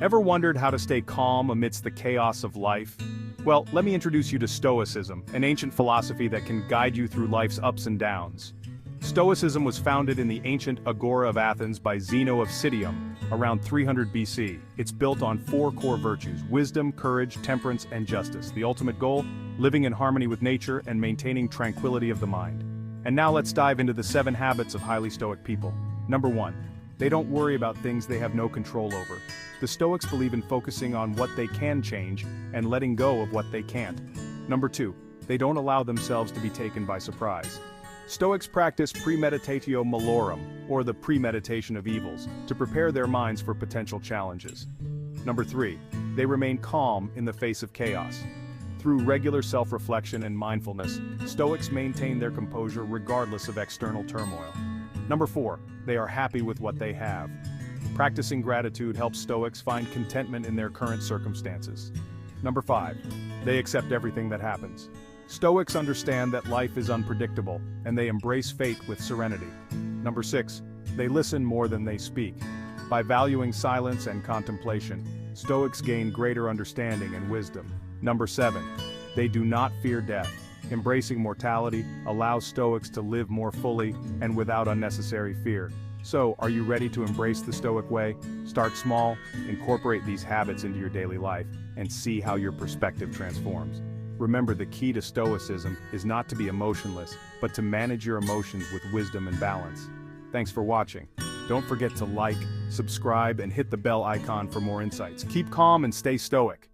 Ever wondered how to stay calm amidst the chaos of life? Well, let me introduce you to Stoicism, an ancient philosophy that can guide you through life's ups and downs. Stoicism was founded in the ancient Agora of Athens by Zeno of Citium, around 300 BC. It's built on four core virtues: wisdom, courage, temperance, and justice. The ultimate goal? Living in harmony with nature and maintaining tranquility of the mind. And now let's dive into the 7 habits of highly stoic people. Number 1. They don't worry about things they have no control over. The Stoics believe in focusing on what they can change and letting go of what they can't. Number 2. They don't allow themselves to be taken by surprise. Stoics practice premeditatio malorum, or the premeditation of evils, to prepare their minds for potential challenges. Number 3. They remain calm in the face of chaos. Through regular self-reflection and mindfulness, Stoics maintain their composure regardless of external turmoil. Number 4. They are happy with what they have. Practicing gratitude helps Stoics find contentment in their current circumstances. Number 5. They accept everything that happens. Stoics understand that life is unpredictable, and they embrace fate with serenity. Number 6. They listen more than they speak. By valuing silence and contemplation, Stoics gain greater understanding and wisdom. Number 7. They do not fear death. Embracing mortality allows Stoics to live more fully and without unnecessary fear. So, are you ready to embrace the Stoic way? Start small, incorporate these habits into your daily life, and see how your perspective transforms. Remember, the key to Stoicism is not to be emotionless, but to manage your emotions with wisdom and balance. Thanks for watching. Don't forget to like, subscribe, and hit the bell icon for more insights. Keep calm and stay stoic.